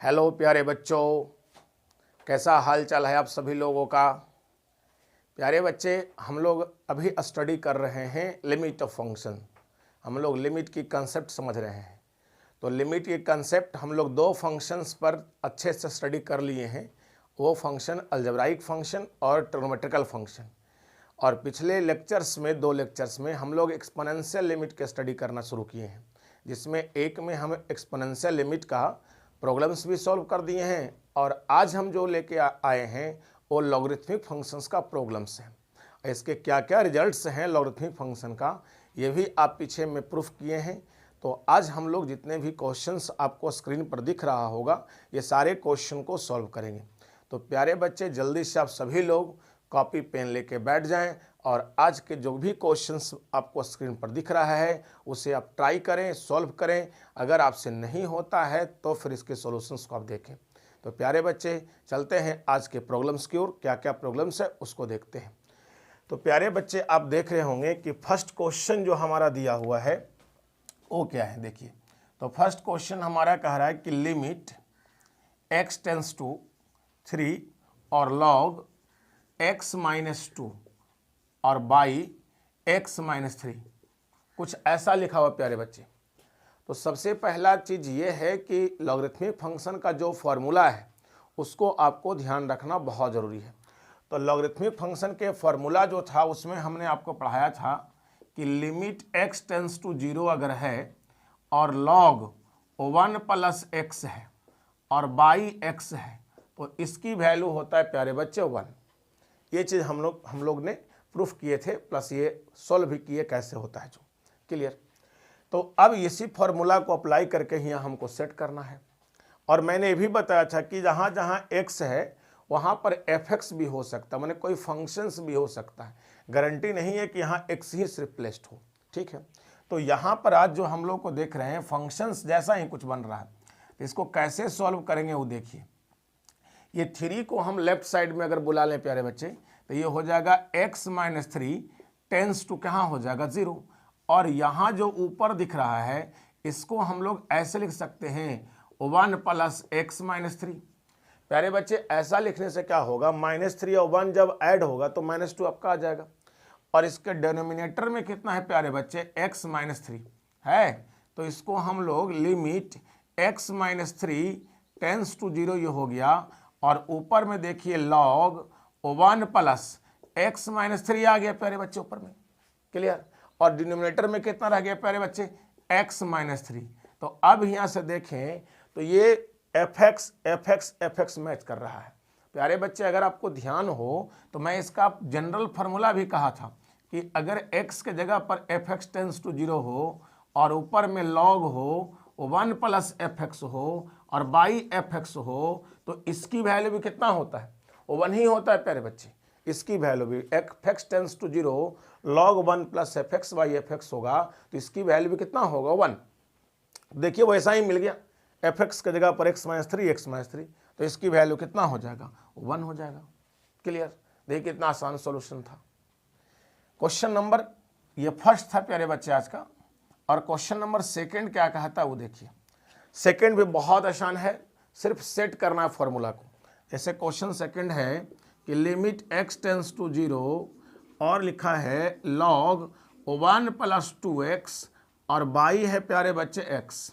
Hello प्यारे बच्चों, कैसा हाल चाल है आप सभी लोगों का। प्यारे बच्चे, हम लोग अभी स्टडी कर रहे हैं लिमिट ऑफ फंक्शन। हम लोग लिमिट की कंसेप्ट समझ रहे हैं। तो लिमिट की कंसेप्ट हम लोग दो फंक्शंस पर अच्छे से स्टडी कर लिए हैं। वो फंक्शन अलजेब्राइक फंक्शन और ट्रिग्नोमेट्रिकल फंक्शन। और पिछले लेक्चर्स में, दो लेक्चर्स में हम लोग एक्सपोनेंशियल लिमिट के स्टडी करना शुरू किए हैं, जिसमें एक में हम एक्सपोनेंशियल लिमिट का प्रॉब्लम्स भी सॉल्व कर दिए हैं। और आज हम जो लेके आए हैं वो लॉगरिथमिक फंक्शंस का प्रॉब्लम्स है। इसके क्या क्या रिजल्ट्स हैं लॉगरिथमिक फंक्शन का, ये भी आप पीछे में प्रूफ किए हैं। तो आज हम लोग जितने भी क्वेश्चंस आपको स्क्रीन पर दिख रहा होगा, ये सारे क्वेश्चन को सॉल्व करेंगे। तो प्यारे बच्चे, जल्दी से आप सभी लोग कॉपी पेन लेके बैठ जाएं और आज के जो भी क्वेश्चंस आपको स्क्रीन पर दिख रहा है उसे आप ट्राई करें, सॉल्व करें। अगर आपसे नहीं होता है तो फिर इसके सॉल्यूशंस को आप देखें। तो प्यारे बच्चे, चलते हैं आज के प्रॉब्लम्स की ओर। क्या क्या प्रॉब्लम्स है उसको देखते हैं। तो प्यारे बच्चे, आप देख रहे होंगे कि फर्स्ट क्वेश्चन जो हमारा दिया हुआ है वो क्या है। देखिए, तो फर्स्ट क्वेश्चन हमारा कह रहा है कि लिमिट x टेंस टू 3 और log x-2 और बाई x-3, कुछ ऐसा लिखा हुआ प्यारे बच्चे। तो सबसे पहला चीज़ ये है कि लॉगरिथमिक फंक्शन का जो फॉर्मूला है उसको आपको ध्यान रखना बहुत ज़रूरी है। तो लॉगरिथमिक फंक्शन के फॉर्मूला जो था उसमें हमने आपको पढ़ाया था कि लिमिट x टेंस टू 0 अगर है और log 1 + x है और बाई x है तो इसकी वैल्यू होता है प्यारे बच्चे 1। ये चीज़ हम लोग ने प्रूफ किए थे, प्लस ये सॉल्व भी किए कैसे होता है जो। क्लियर। तो अब इसी फॉर्मूला को अप्लाई करके ही हमको सेट करना है। और मैंने ये भी बताया था कि जहाँ जहाँ x है वहाँ पर fx भी हो सकता है, माने कोई फंक्शंस भी हो सकता है। गारंटी नहीं है कि यहाँ x ही सिर्फ प्लेस्ड हो। ठीक है। तो यहाँ पर आज जो हम लोग को देख रहे हैं फंक्शंस जैसा ही कुछ बन रहा है, तो इसको कैसे सॉल्व करेंगे वो देखिए। ये 3 को हम लेफ्ट साइड में अगर बुला लें प्यारे बच्चे तो ये हो जाएगा x-3 टेंस टू कहाँ हो जाएगा 0। और यहाँ जो ऊपर दिख रहा है इसको हम लोग ऐसे लिख सकते हैं 1 + x-3। प्यारे बच्चे, ऐसा लिखने से क्या होगा, -3 और 1 जब ऐड होगा तो -2 आपका आ जाएगा। और इसके डिनोमिनेटर में कितना है प्यारे बच्चे, x-3 है। तो इसको हम लोग लिमिट x-3 टेंस टू 0 ये हो गया। और ऊपर में देखिए log 1 + x-3 आ गया प्यारे बच्चे ऊपर में। क्लियर। और डिनोमिनेटर में कितना रह गया प्यारे बच्चे, x-3। तो अब यहाँ से देखें तो ये fx मैच कर रहा है। प्यारे बच्चे, अगर आपको ध्यान हो तो मैं इसका जनरल फार्मूला भी कहा था कि अगर x के जगह पर fx टेंस टू 0 हो और ऊपर में log हो 1 + fx हो और बाई fx हो तो इसकी वैल्यू भी कितना होता है, वो 1 ही होता है प्यारे बच्चे। इसकी वैल्यू भी fx tends to 0 log 1 + fx by fx होगा तो इसकी वैल्यू भी कितना होगा 1। देखिए वैसा ही मिल गया, fx के जगह पर x-3 तो इसकी वैल्यू कितना हो जाएगा, 1 हो जाएगा। क्लियर। देखिए कितना आसान सॉल्यूशन था। क्वेश्चन नंबर ये फर्स्ट था प्यारे बच्चे आज का। और क्वेश्चन नंबर सेकंड क्या कहता है वो देखिए। सेकंड भी बहुत आसान है, सिर्फ सेट करना है फॉर्मूला को। जैसे क्वेश्चन सेकंड है कि लिमिट x टेंस टू 0 और लिखा है log 1 + 2x और बाई है प्यारे बच्चे x।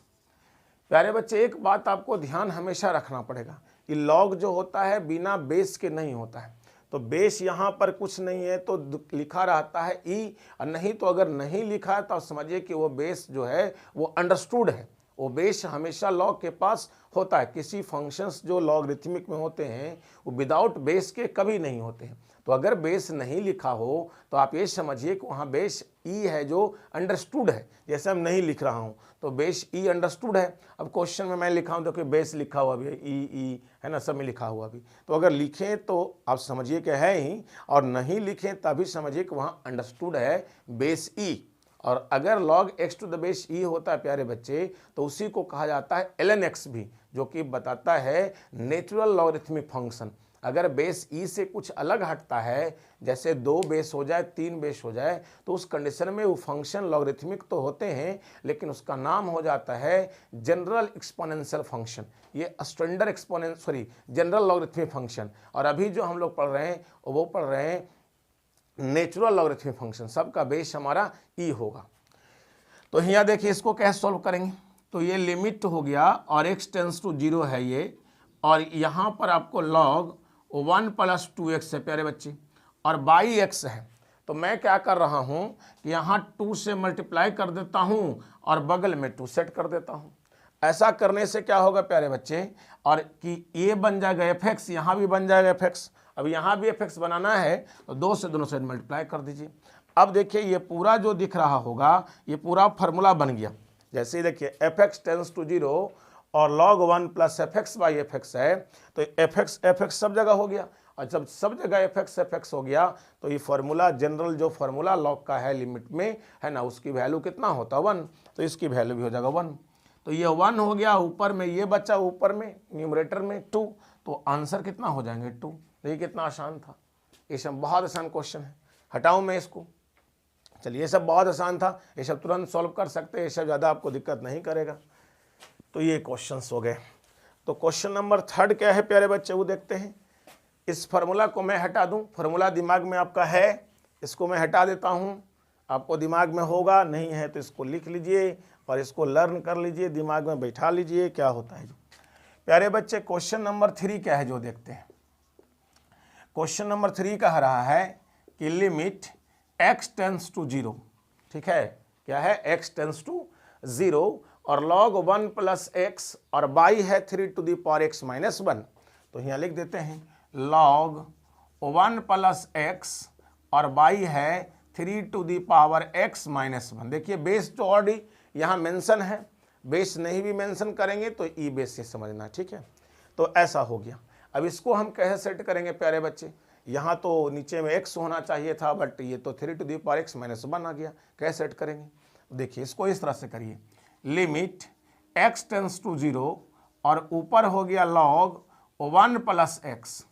प्यारे बच्चे, एक बात आपको ध्यान हमेशा रखना पड़ेगा कि log जो होता है बिना बेस के नहीं होता है। तो बेस यहाँ पर कुछ नहीं है तो लिखा रहता है ई, और नहीं तो अगर नहीं लिखा है तो समझिए कि वो बेस जो है वो अंडरस्टूड है। वो बेस हमेशा लॉग के पास होता है। किसी फंक्शंस जो लॉगरिथमिक में होते हैं वो विदाउट बेस के कभी नहीं होते हैं। तो अगर बेस नहीं लिखा हो तो आप ये समझिए कि वहाँ बेस ई है जो अंडरस्टूड है। जैसे हम नहीं लिख रहा हूँ तो बेस ई अंडरस्टूड है। अब क्वेश्चन में मैं लिखा हूँ तो कि बेस लिखा हुआ भी है, ई है ना, सब में लिखा हुआ भी। तो अगर लिखें तो आप समझिए कि है ही, और नहीं लिखें तभी समझिए कि वहाँ अंडरस्टूड है बेस ई। और अगर log x to the base e होता है प्यारे बच्चे तो उसी को कहा जाता है ln x भी, जो कि बताता है नेचुरल लॉगरिथमिक फंक्शन। अगर बेस ई से कुछ अलग हटता है, जैसे 2 बेस हो जाए, 3 बेस हो जाए, तो उस कंडीशन में वो फंक्शन लॉगरिथमिक तो होते हैं, लेकिन उसका नाम हो जाता है जनरल एक्सपोनेंशियल फंक्शन। ये स्टैंडर्ड जनरल लॉगरिथमिक फंक्शन। और अभी जो हम लोग पढ़ रहे हैं वो पढ़ रहे हैं नेचुरल लॉगरिथमिक फंक्शन। सबका बेस हमारा ई होगा। तो यहाँ देखिए इसको कैसे सॉल्व करेंगे। तो ये लिमिट हो गया और x टेंस टू 0 है ये, और यहाँ पर आपको log 1 + 2x है प्यारे बच्चे, और बाई x है। तो मैं क्या कर रहा हूँ कि यहाँ 2 से मल्टीप्लाई कर देता हूँ और बगल में 2 सेट कर देता हूँ। ऐसा करने से क्या होगा प्यारे बच्चे, और कि ये बन जाएगा fx, यहाँ भी बन जाएगा fx। अब यहाँ भी fx बनाना है तो 2 से दोनों साइड मल्टीप्लाई कर दीजिए। अब देखिए ये पूरा जो दिख रहा होगा ये पूरा फार्मूला बन गया। जैसे ही देखिए fx टेंस टू 0 और log 1 + fx/fx है, तो fx सब जगह हो गया। और जब सब जगह fx हो गया तो ये फार्मूला जनरल जो फार्मूला log का है लिमिट में है ना, उसकी वैल्यू कितना होता है 1, तो इसकी वैल्यू भी हो जाएगा 1। तो ये 1 हो गया, ऊपर में ये बचा, ऊपर में न्यूमरेटर में 2, तो आंसर कितना हो जाएंगे 2। ये कितना आसान था, ये सब बहुत आसान क्वेश्चन है। हटाऊं मैं इसको, चलिए ये सब बहुत आसान था, ये सब तुरंत सॉल्व कर सकते हैं, ये सब ज़्यादा आपको दिक्कत नहीं करेगा। तो ये क्वेश्चंस हो गए। तो क्वेश्चन नंबर 3 क्या है प्यारे बच्चे, वो देखते हैं। इस फार्मूला को मैं हटा दूं, फार्मूला दिमाग में आपका है, इसको मैं हटा देता हूं। आपको दिमाग में होगा, नहीं है तो इसको लिख लीजिए और इसको लर्न कर लीजिए, दिमाग में बैठा लीजिए क्या होता है। जो प्यारे बच्चे क्वेश्चन नंबर 3 क्या है जो देखते हैं। क्वेश्चन नंबर 3 कह रहा है कि लिमिट x टेंस टू 0, ठीक है, क्या है x टेंस टू 0 और log 1 + x और बाई है 3 to the power x - 1। तो यहाँ लिख देते हैं log 1 + x और बाई है 3 to the power x - 1। देखिए बेस तो ऑलरेडी यहाँ मेंशन है, बेस नहीं भी मेंशन करेंगे तो ई बेस से समझना, ठीक है। तो ऐसा हो गया। अब इसको हम कैसे सेट करेंगे प्यारे बच्चे, यहाँ तो नीचे में x होना चाहिए था, बट ये तो 3 to the power x - 1 आ गया। कैसे सेट करेंगे, देखिए इसको इस तरह से करिए, लिमिट x टेंस टू 0 और ऊपर हो गया log 1 + x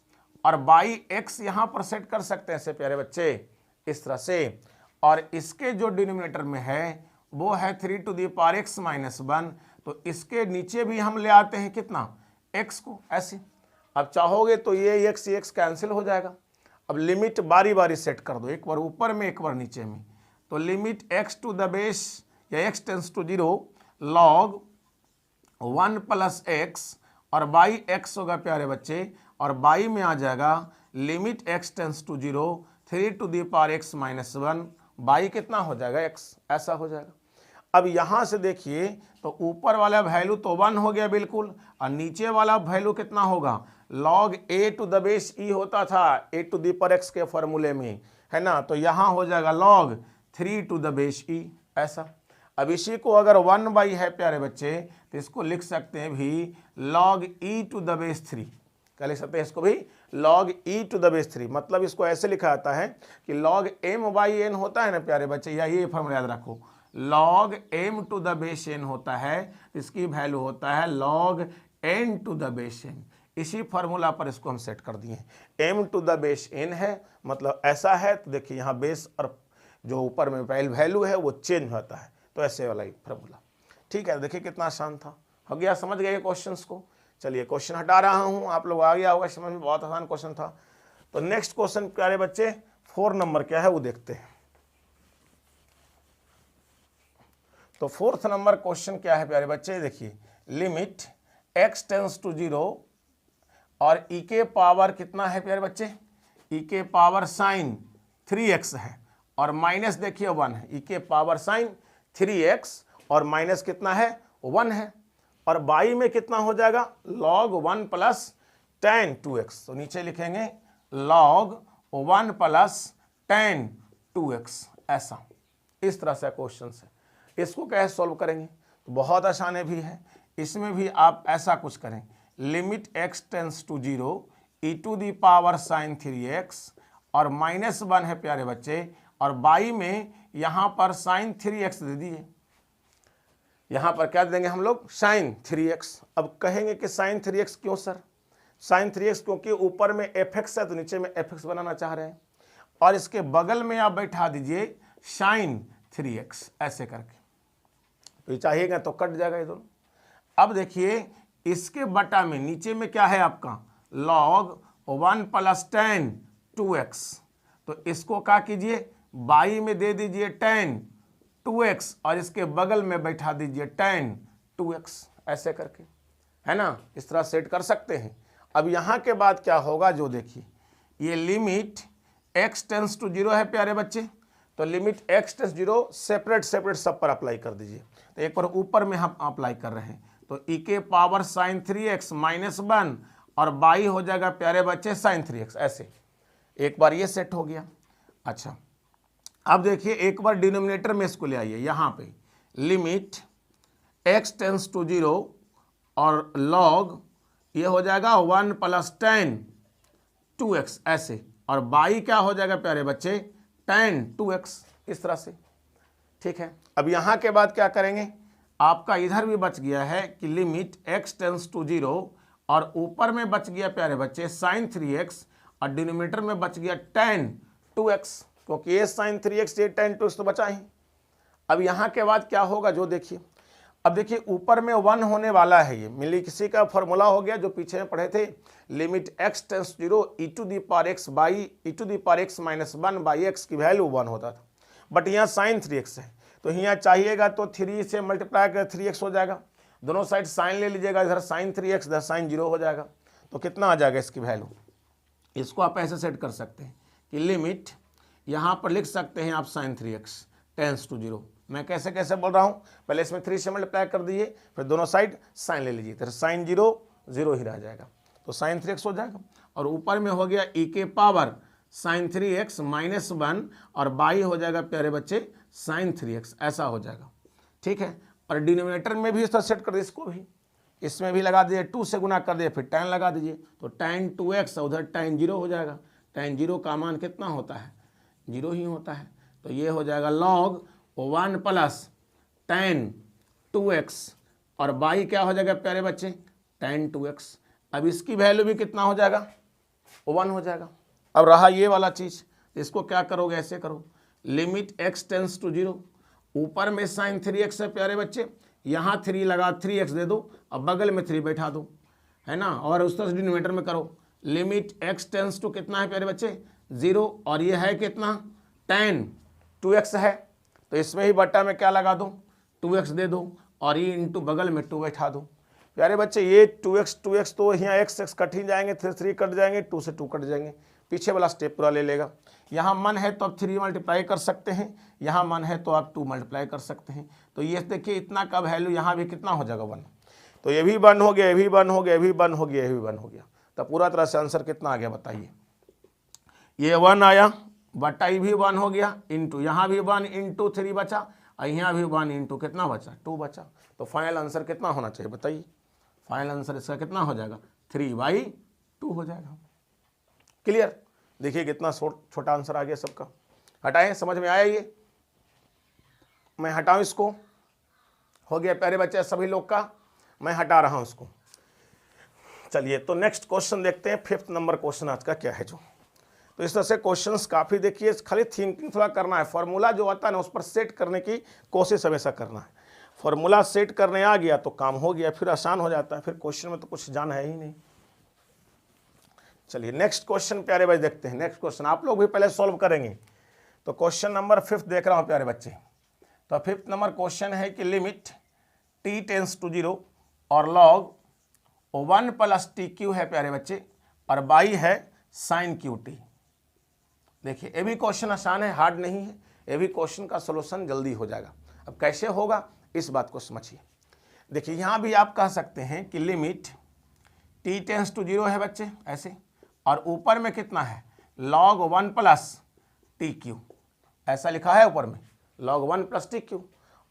और बाई x यहाँ पर सेट कर सकते हैं ऐसे प्यारे बच्चे इस तरह से, और इसके जो डिनोमिनेटर में है वो है 3 to the power x - 1, तो इसके नीचे भी हम ले आते हैं कितना x को ऐसे। अब चाहोगे तो ये x कैंसिल हो जाएगा। अब लिमिट बारी बारी सेट कर दो, एक बार ऊपर में एक बार नीचे में। तो limit x to the base या x tends to 0 log 1 + x और बाई x होगा प्यारे बच्चे, और बाई में आ जाएगा limit x tends to 0 3 to the power x - 1, by कितना हो जाएगा x, ऐसा हो जाएगा। अब यहाँ से देखिए तो ऊपर वाला वैल्यू तो 1 हो गया बिल्कुल, और नीचे वाला वैल्यू कितना होगा, log a to the base e होता था a to the power x के फॉर्मूले में, है ना। तो यहाँ हो जाएगा log 3 to the base e, ऐसा। अब इसी को अगर 1/, है प्यारे बच्चे, तो इसको लिख सकते हैं भी log e to the base 3। क्या लिख सकते हैं इसको भी, log e to the base 3। मतलब इसको ऐसे लिखा जाता है कि log m/n होता है ना प्यारे बच्चे, या ये फॉर्मूला याद रखो, log m to the base n होता है, इसकी वैल्यू होता है log n to the base n। इसी फार्मूला पर इसको हम सेट कर दिए, m to the base n है, मतलब ऐसा है। तो देखिए यहाँ बेस और जो ऊपर में वैल्यू है वो चेंज होता है, तो ऐसे वाला ही फार्मूला, ठीक है। देखिए कितना आसान था, हो गया, समझ गए क्वेश्चंस को। चलिए क्वेश्चन हटा रहा हूँ, आप लोग आ गया होगा समझ में, बहुत आसान क्वेश्चन था। तो नेक्स्ट क्वेश्चन प्यारे बच्चे 4 नंबर क्या है वो देखते हैं। तो 4th नंबर क्वेश्चन क्या है प्यारे बच्चे, देखिए लिमिट x टेंस टू 0 और e के पावर कितना है प्यारे बच्चे, e के पावर साइन 3x है, और माइनस देखिए 1 है, e के पावर साइन 3x और माइनस कितना है 1 है, और बाई में कितना हो जाएगा log 1 + tan 2x। तो नीचे लिखेंगे log 1 + tan 2x, ऐसा इस तरह से क्वेश्चन है। इसको कैसे सॉल्व करेंगे, तो बहुत आसान है भी है, इसमें भी आप ऐसा कुछ करें, limit x tends to 0 e to the power sine 3x और -1 है प्यारे बच्चे, और बाई में यहाँ पर साइन 3x दे दिए, यहाँ पर क्या देंगे हम लोग साइन 3x। अब कहेंगे कि साइन 3x क्यों सर, साइन 3x, क्योंकि ऊपर में fx है तो नीचे में fx बनाना चाह रहे हैं, और इसके बगल में आप बैठा दीजिए साइन 3x ऐसे करके, तो ये चाहिएगा तो कट जाएगा ये दोनों। अब देखिए इसके बटा में नीचे में क्या है आपका log 1 प्लस tan 2x, तो इसको क्या कीजिए बाई में दे दीजिए tan 2x और इसके बगल में बैठा दीजिए tan 2x ऐसे करके, है ना, इस तरह सेट कर सकते हैं। अब यहाँ के बाद क्या होगा जो देखिए, ये लिमिट x टेंस टू 0 है प्यारे बच्चे, तो limit x tends 0 separate separate सब पर अप्लाई कर दीजिए। तो एक बार ऊपर में हम अप्लाई कर रहे हैं, तो e के पावर साइन 3x माइनस 1 और बाई हो जाएगा प्यारे बच्चे साइन 3x ऐसे, एक बार ये सेट हो गया। अच्छा अब देखिए एक बार डिनोमिनेटर में इसको ले आइए, यहाँ पे लिमिट x टेंस टू 0 और log ये हो जाएगा 1 प्लस tan 2x ऐसे, और बाई क्या हो जाएगा प्यारे बच्चे tan 2x इस तरह से, ठीक है। अब यहाँ के बाद क्या करेंगे, आपका इधर भी बच गया है कि लिमिट x टेंस टू 0 और ऊपर में बच गया प्यारे बच्चे साइन 3x और डिनोमिनेटर में बच गया tan 2x, क्योंकि ये साइन 3x ये tan 2x तो बचा ही। अब यहाँ के बाद क्या होगा जो देखिए, अब देखिए ऊपर में 1 होने वाला है, ये मिली किसी का फॉर्मूला हो गया जो पीछे में पढ़े थे, limit x tends 0 e to the power x by e to the power x minus 1 by x की वैल्यू 1 होता था, बट यहाँ साइन 3x है तो यहाँ चाहिएगा तो 3 से मल्टीप्लाई कर 3x हो जाएगा, दोनों साइड साइन ले लीजिएगा, इधर साइन 3x इधर साइन 0 हो जाएगा, तो कितना आ जाएगा इसकी वैल्यू। इसको आप ऐसे सेट कर सकते हैं कि लिमिट यहाँ पर लिख सकते हैं आप साइन 3x टेंस टू 0, मैं कैसे कैसे बोल रहा हूँ, पहले इसमें 3 से मल्टीप्लाई कर दीजिए, फिर दोनों साइड साइन ले लीजिए, तो साइन 0 0 ही रह जाएगा, तो साइन 3x हो जाएगा, और ऊपर में हो गया e के पावर साइन 3x माइनस 1 और बाई हो जाएगा प्यारे बच्चे साइन 3x ऐसा हो जाएगा, ठीक है। और डिनोमिनेटर में भी इस तरह सेट कर दीजिए, इसको भी इसमें भी लगा दीजिए, 2 से गुना कर दिए फिर tan लगा दीजिए, तो tan 2x उधर tan 0 हो जाएगा, tan 0 का मान कितना होता है 0 ही होता है, तो ये हो जाएगा log 1 प्लस tan 2x और बाई क्या हो जाएगा प्यारे बच्चे tan 2x। अब इसकी वैल्यू भी कितना हो जाएगा 1 हो जाएगा। अब रहा ये वाला चीज़, इसको क्या करोगे ऐसे करो, लिमिट x टेंस टू 0, ऊपर में साइन 3x है प्यारे बच्चे, यहाँ 3 लगा 3x दे दो, अब बगल में 3 बैठा दो, है ना, और उस तरह से डिनोमिनेटर में करो, लिमिट x टेंस टू कितना है प्यारे बच्चे 0 और ये है कितना tan 2x है, तो इसमें ही बट्टा में क्या लगा दो 2x दे दो और ये इंटू बगल में 2 बैठा दो। प्यारे बच्चे ये 2x तो यहाँ x कट ही जाएंगे, 3 कट जाएंगे, 2 से 2 कट जाएंगे, पीछे वाला स्टेप पूरा ले लेगा। यहाँ मन है तो आप 3 मल्टीप्लाई कर सकते हैं, यहाँ मन है तो आप 2 मल्टीप्लाई कर सकते हैं, तो ये देखिए इतना का वैल्यू यहाँ भी कितना हो जाएगा 1, तो ये भी 1 हो गया, ये भी 1 हो गया, ये भी 1 हो गया, ये भी 1 हो गया, तो पूरा तरह से आंसर कितना आ गया बताइए, ये 1 आया बटा ये भी 1 हो गया, इंटू यहाँ भी 1 इंटू 3 बचा और यहाँ भी 1 इंटू कितना बचा 2 बचा, तो फाइनल आंसर कितना होना चाहिए बताइए, फाइनल आंसर इसका कितना हो जाएगा 3/2 हो जाएगा। क्लियर, देखिए कितना छोटा आंसर आ गया सबका। हटाएं, समझ में आया ये, मैं हटाऊं इसको, हो गया प्यारे बच्चे सभी लोग का, मैं हटा रहा हूं इसको। चलिए तो नेक्स्ट क्वेश्चन देखते हैं, 5th नंबर क्वेश्चन आज का क्या है जो, तो इस तरह से क्वेश्चंस काफ़ी देखिए, खाली थिंकिंग थोड़ा करना है, फॉर्मूला जो आता है ना उस पर सेट करने की कोशिश हमेशा करना है, फॉर्मूला सेट करने आ गया तो काम हो गया, फिर आसान हो जाता है, फिर क्वेश्चन में तो कुछ जान है ही नहीं। चलिए नेक्स्ट क्वेश्चन प्यारे भाई देखते हैं, नेक्स्ट क्वेश्चन आप लोग भी पहले सॉल्व करेंगे, तो क्वेश्चन नंबर 5 देख रहा हूँ प्यारे बच्चे, तो 5th नंबर क्वेश्चन है कि लिमिट t टेंस टू 0 और log 1 प्लस TQ है प्यारे बच्चे और बाई है साइन QT। देखिए ये भी क्वेश्चन आसान है, हार्ड नहीं है, ये भी क्वेश्चन का सोल्यूशन जल्दी हो जाएगा। अब कैसे होगा इस बात को समझिए, देखिए यहाँ भी आप कह सकते हैं कि लिमिट t टेंस टू 0 है बच्चे ऐसे, और ऊपर में कितना है log 1 प्लस TQ ऐसा लिखा है ऊपर में log 1 प्लस TQ,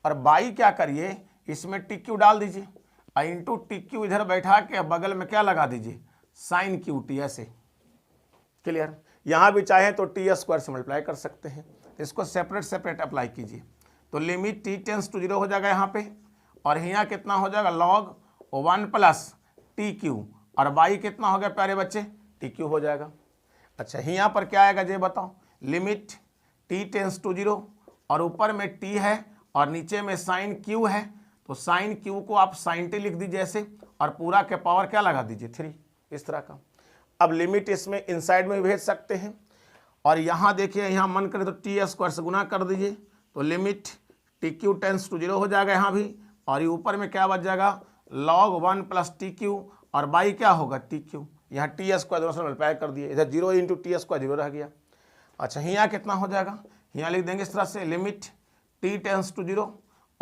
और बाई क्या करिए इसमें TQ डाल दीजिए और इंटू TQ इधर बैठा के बगल में क्या लगा दीजिए साइन QT ऐसे। क्लियर, यहाँ भी चाहें तो t स्क्वायर से मल्टीप्लाई कर सकते हैं, इसको सेपरेट सेपरेट अप्लाई कीजिए, तो लिमिट t टेंस टू 0 हो जाएगा यहाँ पे, और यहाँ कितना हो जाएगा log 1 प्लस TQ और बाई कितना हो गया प्यारे बच्चे, टी क्यू हो जाएगा। अच्छा यहाँ पर क्या आएगा ये बताओ, लिमिट t टेंस टू 0 और ऊपर में t है और नीचे में साइन q है, तो साइन q को आप साइन t लिख दीजिए ऐसे, और पूरा के पावर क्या लगा दीजिए 3, इस तरह का। अब लिमिट इसमें इनसाइड में भेज सकते हैं, और यहाँ देखिए यहाँ मन करे तो टी स्क्वायर से गुना कर दीजिए, तो limit T Q tends to 0 हो जाएगा यहाँ भी, और ये ऊपर में क्या बच जाएगा log 1 प्लस टी क्यू, और बाई क्या होगा टी क्यू, यहाँ टी स्क्वायर दोनों से मल्टीप्लाई कर दिए, इधर 0 इंटू टी स्क्वायर 0 रह गया। अच्छा यहाँ कितना हो जाएगा, यहाँ लिख देंगे इस तरह से, लिमिट टी टेंस टू 0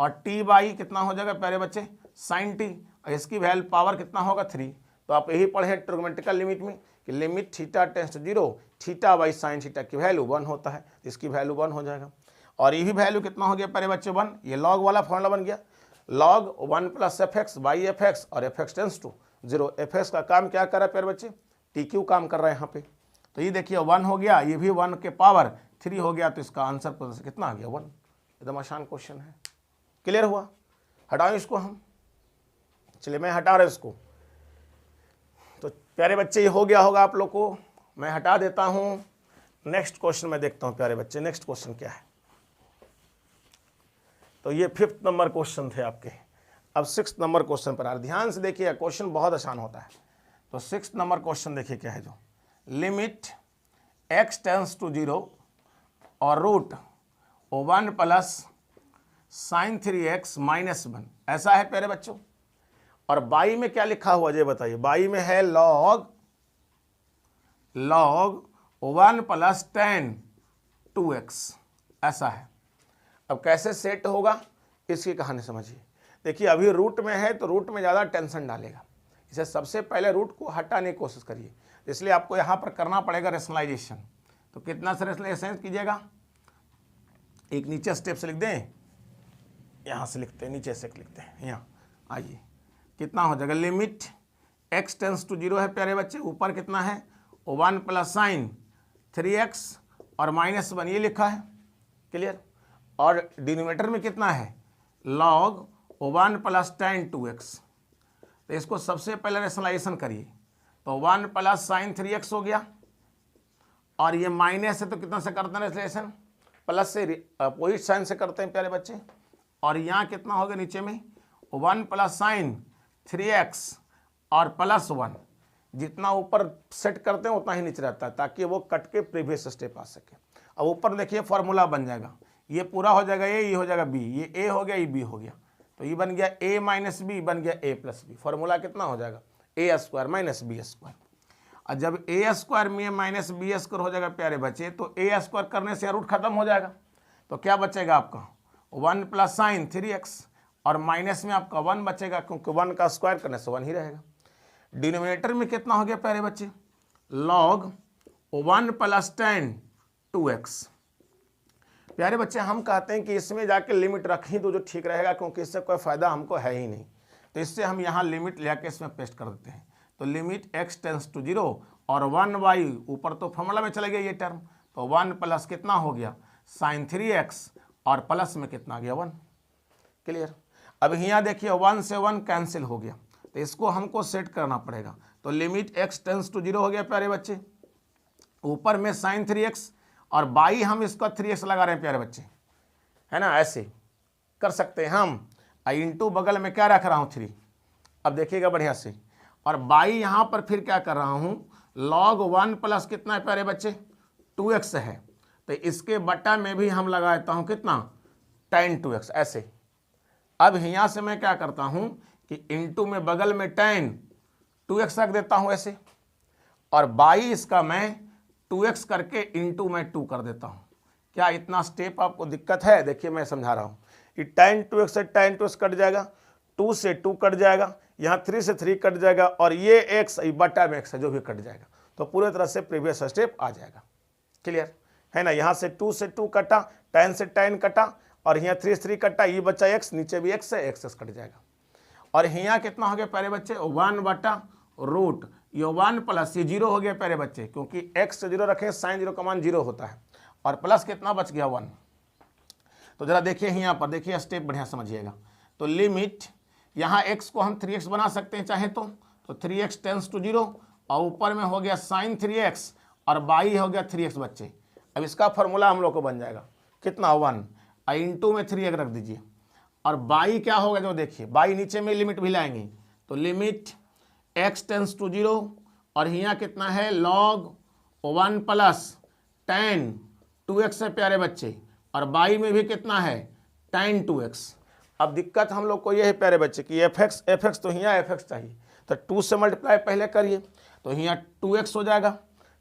और टी बाई कितना हो जाएगा प्यारे बच्चे साइन टी, और इसकी वैल्यू पावर कितना होगा 3। तो आप यही पढ़े ट्रिग्नोमेट्रिकल लिमिट में कि limit theta tends to 0 theta by sine theta की वैल्यू 1 होता है, इसकी वैल्यू 1 हो जाएगा। और यही वैल्यू कितना हो गया प्यारे बच्चे 1, ये लॉग वाला फॉर्मूला बन गया, log 1 plus f x by f x, और f x tends to 0। F x का काम क्या कर रहा है प्यारे बच्चे, टी क्यू काम कर रहा है यहाँ पे। तो ये देखिए 1 हो गया, ये भी 1 के पावर 3 हो गया, तो इसका आंसर कितना आ गया 1। एकदम आसान क्वेश्चन है, क्लियर हुआ। हटाओ इसको हम, चलिए मैं हटा रहा हूँ इसको। तो प्यारे बच्चे ये हो गया होगा आप लोग को, मैं हटा देता हूँ। नेक्स्ट क्वेश्चन मैं देखता हूँ प्यारे बच्चे, नेक्स्ट क्वेश्चन क्या है। तो ये 5th नंबर क्वेश्चन थे आपके। अब 6th नंबर क्वेश्चन पर आ रहे, ध्यान से देखिए क्वेश्चन बहुत आसान होता है। तो 6th नंबर क्वेश्चन देखिए क्या है, जो लिमिट x टेंस टू 0 और root 1 plus sign 3x minus 1, ऐसा है प्यारे बच्चों। और बाई में क्या लिखा हुआ ये बताइए, बाई में है log 1 प्लस tan 2x, ऐसा है। अब कैसे सेट होगा इसकी कहानी समझिए। देखिए अभी रूट में है तो रूट में ज़्यादा टेंशन डालेगा, इसे सबसे पहले रूट को हटाने की कोशिश करिए, इसलिए आपको यहाँ पर करना पड़ेगा रेशनलाइजेशन। तो कितना से रेशनलाइजेशन कीजिएगा, एक नीचे स्टेप से लिख दें, यहाँ से लिखते हैं, नीचे से लिखते हैं, यहाँ आइए कितना हो जाएगा, लिमिट x टेंस टू 0 है प्यारे बच्चे, ऊपर कितना है 1 प्लस साइन 3x और माइनस 1 ये लिखा है, क्लियर। और डिनोमिनेटर में कितना है log 1 प्लस tan 2x, तो इसको सबसे पहले रेशनलाइजेशन करिए, तो 1 प्लस साइन 3x हो गया, और ये माइनस है तो कितना से करते हैं रेशनलाइजेशन, प्लस से अपोजिट साइन से करते हैं प्यारे बच्चे। और यहाँ कितना हो गया नीचे में 1 प्लस साइन 3x और प्लस 1, जितना ऊपर सेट करते हैं उतना ही नीचे रहता है, ताकि वो कट के प्रीवियस स्टेप आ सके। अब ऊपर देखिए फॉर्मूला बन जाएगा, ये पूरा हो जाएगा ये हो जाएगा बी, ये ए हो गया ये बी हो गया, तो ये बन गया a माइनस बी, बन गया a प्लस बी। फॉर्मूला कितना हो जाएगा ए स्क्वायर माइनस बी स्क्वायर। और जब ए स्क्वायर में माइनस बी स्क्वायर हो जाएगा प्यारे बच्चे, तो ए स्क्वायर करने से रूट खत्म हो जाएगा, तो क्या बचेगा आपका 1 प्लस साइन 3x, और माइनस में आपका 1 बचेगा, क्योंकि 1 का स्क्वायर करने से 1 ही रहेगा। डिनोमिनेटर में कितना हो गया प्यारे बच्चे log 1 प्लस tan 2x। प्यारे बच्चे हम कहते हैं कि इसमें जाके लिमिट रखें तो जो ठीक रहेगा, क्योंकि इससे कोई फ़ायदा हमको है ही नहीं, तो इससे हम यहाँ लिमिट लेके इसमें पेस्ट कर देते हैं। तो लिमिट x टेंस टू 0 और 1y, ऊपर तो फॉर्मूला में चले गया ये टर्म, तो 1 प्लस कितना हो गया साइन 3x और प्लस में कितना आ गया 1, क्लियर। अब यहाँ देखिए 1 से 1 कैंसिल हो गया, तो इसको हमको सेट करना पड़ेगा। तो लिमिट x टेंस टू 0 हो गया प्यारे बच्चे, ऊपर में साइन 3x, और बाई हम इसका 3x लगा रहे हैं प्यारे बच्चे, है ना, ऐसे कर सकते हैं हम। इंटू बगल में क्या रख रहा हूँ 3, अब देखिएगा बढ़िया से, और बाई यहाँ पर फिर क्या कर रहा हूँ log 1 प्लस कितना है प्यारे बच्चे 2x है, तो इसके बटा में भी हम लगा देता हूँ कितना tan 2x, ऐसे। अब यहाँ से मैं क्या करता हूँ कि इंटू में बगल में tan 2x रख देता हूँ ऐसे, और बाई इसका मैं 2x करके इंटू में 2 कर देता हूँ। क्या इतना स्टेप आपको दिक्कत है? देखिए मैं समझा रहा हूँ कि tan 2x से tan 2x कट जाएगा, 2 से 2 कट जाएगा, यहाँ 3 से 3 कट जाएगा, और ये x बटा में x है जो भी कट जाएगा, तो पूरे तरह से प्रीवियस स्टेप आ जाएगा, क्लियर है ना। यहाँ से 2 से 2 कटा, tan से tan कटा, और यहाँ 3 से 3 कटा, ये बच्चा x, नीचे भी x है, x कट जाएगा। और यहाँ कितना हो गया प्यारे बच्चे 1 बटा रूट, ये 1 प्लस ये 0 हो गया प्यारे बच्चे, क्योंकि x से 0 रखें साइन 0 का मान 0 होता है, और प्लस कितना बच गया 1। तो जरा देखिए यहाँ पर, देखिए स्टेप बढ़िया समझिएगा। तो लिमिट यहाँ x को हम 3x बना सकते हैं चाहे तो तो 3x टेंस टू 0 और ऊपर में हो गया साइन 3x और बाई हो गया 3x बच्चे। अब इसका फॉर्मूला हम लोग को बन जाएगा कितना 1 और इंटू में 3x रख दीजिए और बाई क्या होगा जो देखिए बाई नीचे में लिमिट भी लाएंगे तो लिमिट x टेंस टू 0 और यहाँ कितना है log 1 प्लस tan 2x है प्यारे बच्चे और बाई में भी कितना है tan 2x। अब दिक्कत हम लोग को ये है प्यारे बच्चे कि fx तो यहाँ fx चाहिए तो 2 से मल्टीप्लाई पहले करिए तो यहाँ 2x हो जाएगा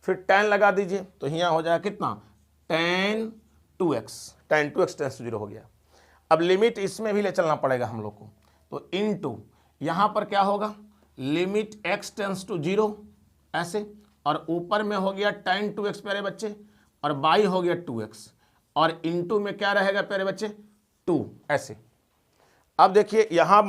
फिर tan लगा दीजिए तो यहाँ हो जाएगा कितना tan 2x टेंस टू 0 हो गया। अब लिमिट इसमें भी ले चलना पड़ेगा हम लोग को तो इनटू यहाँ पर क्या होगा लिमिट x टेंस टू 0 ऐसे और ऊपर में हो गया tan 2x प्यारे बच्चे और बाई हो गया 2x और इनटू में क्या रहेगा प्यारे बच्चे 2 ऐसे। अब देखिए यहाँ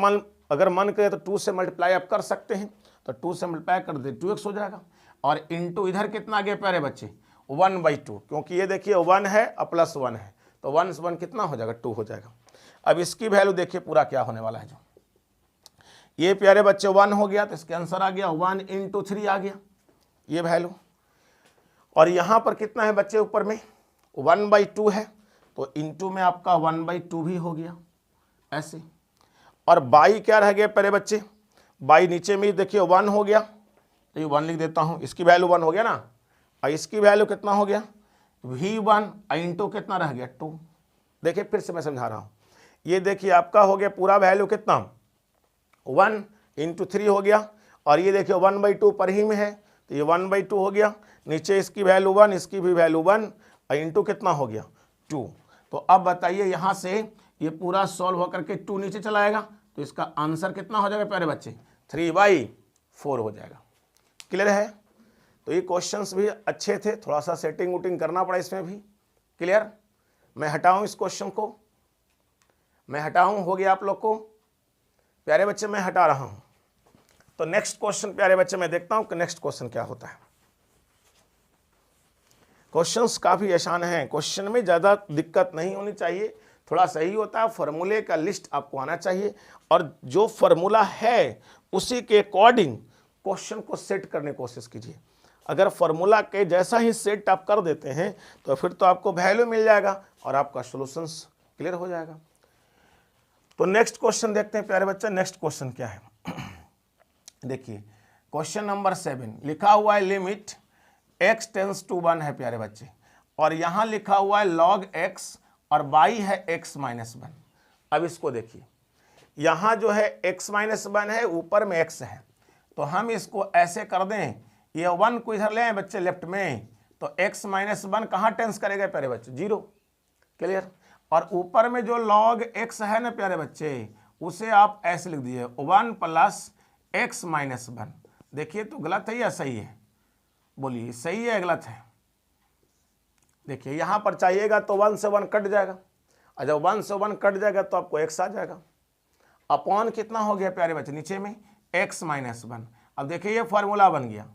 अगर मन करे तो 2 से मल्टीप्लाई आप कर सकते हैं तो 2 से मल्टीप्लाई कर दे 2x हो जाएगा और इनटू इधर कितना आ गया प्यारे बच्चे 1/2 क्योंकि ये देखिए 1 है और प्लस 1 है तो 1 से 1 कितना हो जाएगा 2 हो जाएगा। अब इसकी वैल्यू देखिए पूरा क्या होने वाला है जो ये प्यारे बच्चे 1 हो गया तो इसके आंसर आ गया 1 × 3 आ गया ये वैल्यू और यहाँ पर कितना है बच्चे ऊपर में 1/2 है तो इनटू में आपका 1/2 भी हो गया ऐसे और बाई क्या रह गया प्यारे बच्चे बाई नीचे में देखिए 1 हो गया तो ये 1 लिख देता हूँ इसकी वैल्यू 1 हो गया ना और इसकी वैल्यू कितना हो गया v1 इंटू कितना रह गया 2। देखिए फिर से मैं समझा रहा हूँ ये देखिए आपका हो गया पूरा वैल्यू कितना 1 × 3 हो गया और ये देखिए 1/2 पर ही में है तो ये 1/2 हो गया नीचे इसकी वैल्यू 1 इसकी भी वैल्यू 1 और इंटू कितना हो गया 2। तो अब बताइए यहाँ से ये पूरा सॉल्व होकर के 2 नीचे चला आएगा तो इसका आंसर कितना हो जाएगा प्यारे बच्चे 3/4 हो जाएगा। क्लियर है तो ये क्वेश्चंस भी अच्छे थे थोड़ा सा सेटिंग वूटिंग करना पड़ा इसमें भी। क्लियर मैं हटाऊं इस क्वेश्चन को मैं हटाऊं हो गया आप लोग को प्यारे बच्चे मैं हटा रहा हूं तो नेक्स्ट क्वेश्चन प्यारे बच्चे मैं देखता हूं कि नेक्स्ट क्वेश्चन क्या होता है। क्वेश्चंस काफ़ी आसान हैं क्वेश्चन में ज़्यादा दिक्कत नहीं होनी चाहिए थोड़ा सही होता है फार्मूले का लिस्ट आपको आना चाहिए और जो फार्मूला है उसी के अकॉर्डिंग क्वेश्चन को सेट करने की कोशिश कीजिए। अगर फार्मूला के जैसा ही सेट आप कर देते हैं तो फिर तो आपको वैल्यू मिल जाएगा और आपका सॉल्यूशंस क्लियर हो जाएगा। तो नेक्स्ट क्वेश्चन देखते हैं प्यारे बच्चे नेक्स्ट क्वेश्चन क्या है। देखिए क्वेश्चन नंबर 7 लिखा हुआ है लिमिट x टेंस टू 1 है प्यारे बच्चे और यहाँ लिखा हुआ है log x और बाई है x - 1। अब इसको देखिए यहाँ जो है x - 1 है ऊपर में x है तो हम इसको ऐसे कर दें ये 1 को इधर ले आए बच्चे लेफ्ट में तो x - 1 कहाँ टेंस करेगा प्यारे बच्चे 0। क्लियर और ऊपर में जो log x है ना प्यारे बच्चे उसे आप ऐसे लिख दीजिए 1 प्लस x - 1। देखिए तो गलत है या सही है बोलिए सही है गलत है। देखिए यहाँ पर चाहिएगा तो 1 से 1 कट जाएगा और जब 1 से 1 कट जाएगा तो आपको x आ जाएगा अपॉन कितना हो गया प्यारे बच्चे नीचे में x - 1। अब देखिए ये फार्मूला बन गया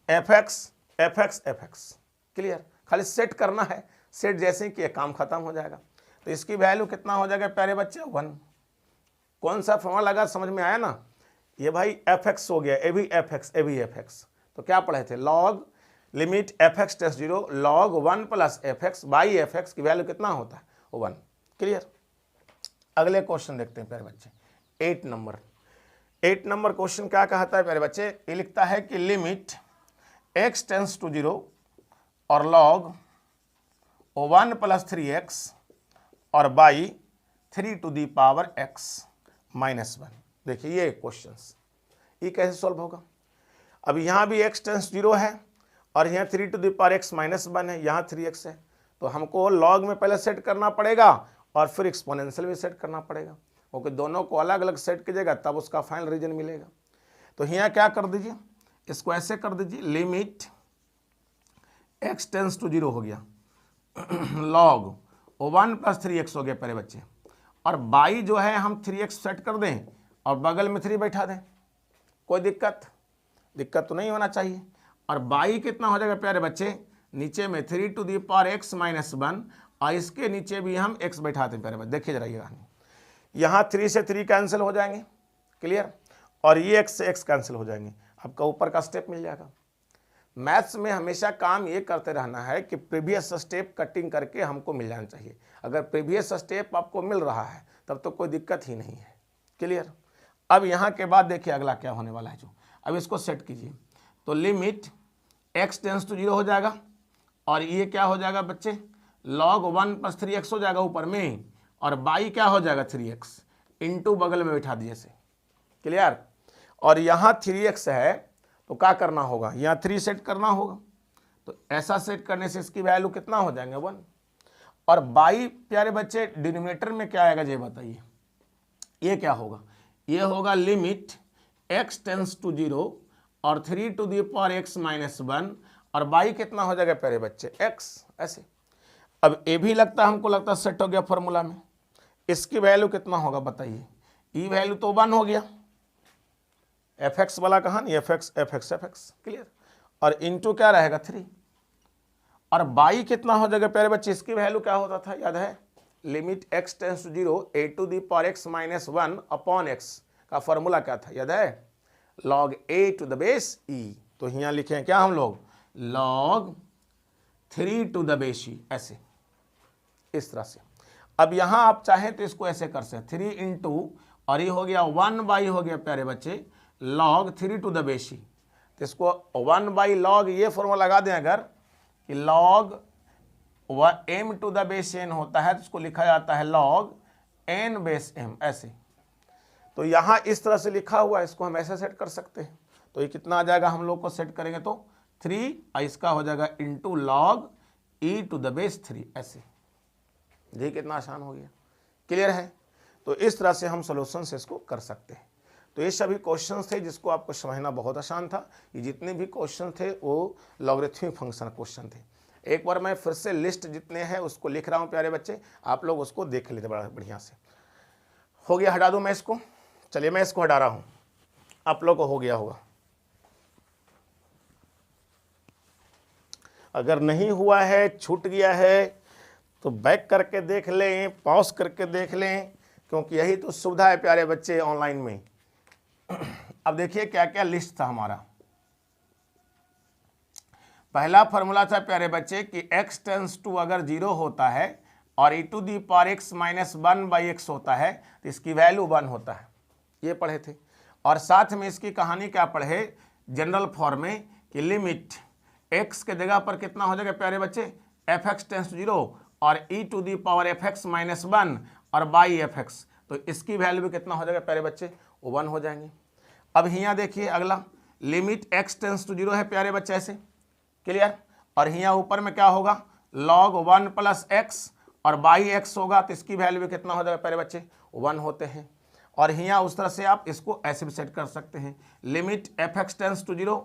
fx। क्लियर खाली सेट करना है सेट जैसे कि काम खत्म हो जाएगा तो इसकी वैल्यू कितना हो जाएगा प्यारे बच्चे 1। कौन सा फॉर्मूला लगा समझ में आया ना ये भाई fx हो गया ये भी fx। तो क्या पढ़े थे log limit fx tends 0 log 1 plus fx by fx की वैल्यू कितना होता है 1। क्लियर अगले क्वेश्चन देखते हैं प्यारे बच्चे 8 नंबर क्वेश्चन क्या कहता है प्यारे बच्चे ये लिखता है कि लिमिट x टेंस टू 0 और log 1 प्लस 3x और by 3 to the power x - 1। देखिए ये क्वेश्चंस ये कैसे सॉल्व होगा। अब यहाँ भी x टेंस 0 है और यहाँ 3 टू दी पावर x - 1 है यहाँ 3x है तो हमको log में पहले सेट करना पड़ेगा और फिर एक्सपोनेंशियल में सेट करना पड़ेगा क्योंकि दोनों को अलग अलग सेट कीजिएगा तब उसका फाइनल रीजन मिलेगा। तो यहाँ क्या कर दीजिए इसको ऐसे कर दीजिए लिमिट x टेंस टू 0 हो गया log 1 प्लस 3x हो गया प्यारे बच्चे और बाई जो है हम 3x सेट कर दें और बगल में 3 बैठा दें कोई दिक्कत तो नहीं होना चाहिए। और बाई कितना हो जाएगा प्यारे बच्चे नीचे में 3 टू दी पावर x - 1 और इसके नीचे भी हम x बैठाते हैं प्यारे बच्चे। देखिए जरा ये यहाँ 3 से 3 कैंसिल हो जाएंगे क्लियर और ये एक्स से एक्स कैंसिल हो जाएंगे, आपका ऊपर का स्टेप मिल जाएगा। मैथ्स में हमेशा काम ये करते रहना है कि प्रीवियस स्टेप कटिंग करके हमको मिल जाना चाहिए। अगर प्रीवियस स्टेप आपको मिल रहा है तब तो कोई दिक्कत ही नहीं है। क्लियर। अब यहाँ के बाद देखिए अगला क्या होने वाला है, जो अब इसको सेट कीजिए। तो लिमिट x टेंस टू 0 हो जाएगा और ये क्या हो जाएगा बच्चे, log 1 + 3x हो जाएगा ऊपर में, और बाई क्या हो जाएगा 3x इंटू बगल में बैठा दिए से। क्लियर। और यहाँ 3x है तो क्या करना होगा, यहाँ 3 सेट करना होगा। तो ऐसा सेट करने से इसकी वैल्यू कितना हो जाएंगे 1। और बाई प्यारे बच्चे डिनोमिनेटर में क्या आएगा ये बताइए, ये क्या होगा, ये होगा लिमिट x टेंस टू 0 और 3 टू द पावर x - 1 और बाई कितना हो जाएगा प्यारे बच्चे x। ऐसे अब ये भी लगता है, हमको लगता है सेट हो गया फॉर्मूला में। इसकी वैल्यू कितना होगा बताइए, ई वैल्यू तो 1 हो गया, fx वाला कहानी fx। क्लियर। और इंटू क्या रहेगा 3, और बाई कितना हो जाएगा प्यारे बच्चे, इसकी वैल्यू क्या होता था याद है, limit x tends to 0 a to the power x - 1 upon x का फॉर्मूला क्या था याद है, log a to the base e। तो यहाँ लिखे हैं क्या हम लोग, log 3 to the base e, ऐसे इस तरह से। अब यहाँ आप चाहें तो इसको ऐसे कर सकते 3 इंटू और ये हो गया 1 हो गया प्यारे बच्चे log 3 to the base e। तो इसको 1/log ये फॉर्मूला लगा दें अगर कि log m to the base n होता है तो इसको लिखा जाता है log n बेस m, ऐसे। तो यहाँ इस तरह से लिखा हुआ है, इसको हम ऐसे सेट कर सकते हैं। तो ये कितना आ जाएगा, हम लोग को सेट करेंगे तो 3 और इसका हो जाएगा into log e to the base 3, ऐसे। ये कितना आसान हो गया। क्लियर है। तो इस तरह से हम सोल्यूशन से इसको कर सकते हैं। तो ये सभी क्वेश्चंस थे जिसको आपको समझना बहुत आसान था। ये जितने भी क्वेश्चन थे वो लॉगरिथमिक फंक्शन क्वेश्चन थे। एक बार मैं फिर से लिस्ट जितने हैं उसको लिख रहा हूँ प्यारे बच्चे, आप लोग उसको देख लेते बड़ा बढ़िया से। हो गया, हटा दूँ मैं इसको, चलिए मैं इसको हटा रहा हूँ, आप लोग को हो गया होगा। अगर नहीं हुआ है, छूट गया है तो बैक करके देख लें, पॉज करके देख लें, क्योंकि यही तो सुविधा है प्यारे बच्चे ऑनलाइन में। अब देखिए क्या क्या लिस्ट था हमारा। पहला फॉर्मूला था प्यारे बच्चे कि x टेंस टू अगर 0 होता है और e to the power x - 1/x होता है तो इसकी वैल्यू 1 होता है, ये पढ़े थे। और साथ में इसकी कहानी क्या पढ़े जनरल फॉर्म में कि लिमिट x के जगह पर कितना हो जाएगा प्यारे बच्चे, fx टेंस टू 0 और e to the power fx - 1 और बाई fx। तो इसकी वैल्यू भी कितना हो जाएगा प्यारे बच्चे, वो 1 हो जाएंगे। अब यहाँ देखिए अगला लिमिट x टेंस टू 0 है प्यारे बच्चे, ऐसे। क्लियर। और यहाँ ऊपर में क्या होगा, log 1 + x और बाई x होगा, तो इसकी वैल्यू भी कितना हो जाएगा प्यारे बच्चे, 1 होते हैं। और यहाँ उस तरह से आप इसको ऐसे भी सेट कर सकते हैं, लिमिट fx टेंस टू 0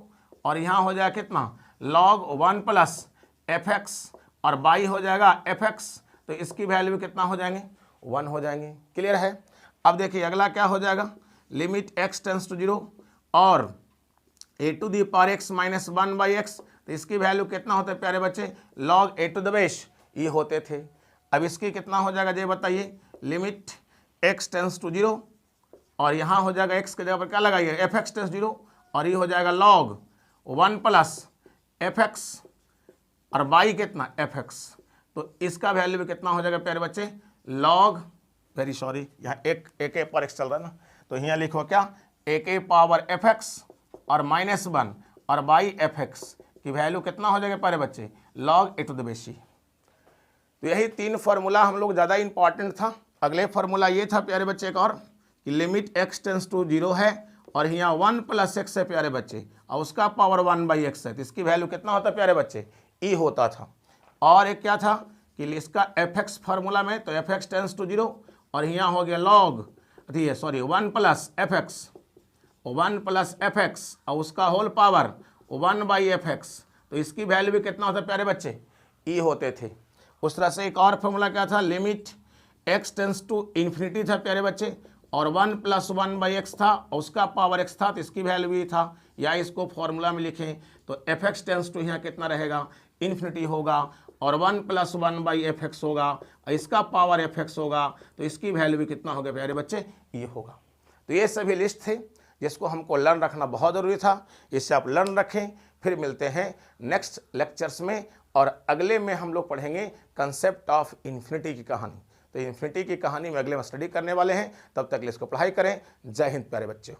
और यहाँ हो जाएगा कितना, log 1 + fx और बाई हो जाएगा fx, तो इसकी वैल्यू भी कितना हो जाएंगे, 1 हो जाएंगे। क्लियर है। अब देखिए अगला क्या हो जाएगा, लिमिट x टेंस टू 0 और a to the power x - 1/x, तो इसकी वैल्यू कितना होता है प्यारे बच्चे, log a to the base ये होते थे। अब इसकी कितना हो जाएगा ये बताइए, लिमिट x टेंस टू 0 और यहाँ हो जाएगा x के जगह पर क्या लगाइए, fx टेंस 0 और ये हो जाएगा log 1 + fx और बाई कितना fx, तो इसका वैल्यू भी कितना हो जाएगा प्यारे बच्चे, log वेरी सॉरी यहाँ एक पर x चल रहा है ना, तो यहाँ लिखो क्या, a पावर fx और -1 और बाई fx की वैल्यू कितना हो जाएगा प्यारे बच्चे, log a to the base c। तो यही 3 फार्मूला हम लोग ज़्यादा इंपॉर्टेंट था। अगले फार्मूला ये था प्यारे बच्चे एक और कि लिमिट x टेंस टू 0 है और यहाँ 1 + x है प्यारे बच्चे और उसका पावर 1/x है, तो इसकी वैल्यू कितना होता है प्यारे बच्चे, e होता था। और एक क्या था कि इसका fx फार्मूला में तो fx टेंस टू 0 और यहाँ हो गया log 1 + fx और उसका होल पावर 1/fx, तो इसकी वैल्यू भी कितना होता है प्यारे बच्चे, e होते थे। उस तरह से एक और फॉर्मूला क्या था, limit x tends to infinity था प्यारे बच्चे और 1 + 1/x था और उसका पावर x था, तो इसकी वैल्यू भी था। या इसको फॉर्मूला में लिखें तो fx टेंस टू यहाँ कितना रहेगा, इन्फिनिटी होगा और 1 + 1/fx होगा और इसका पावर fx होगा, तो इसकी वैल्यू भी कितना होगा प्यारे बच्चे, ये होगा। तो ये सभी लिस्ट थे जिसको हमको लर्न रखना बहुत ज़रूरी था। इससे आप लर्न रखें। फिर मिलते हैं नेक्स्ट लेक्चर्स में, और अगले में हम लोग पढ़ेंगे कंसेप्ट ऑफ इन्फिनिटी की कहानी। तो इन्फिनिटी की कहानी में अगले में स्टडी करने वाले हैं। तब तक इसको पढ़ाई करें। जय हिंद प्यारे बच्चों।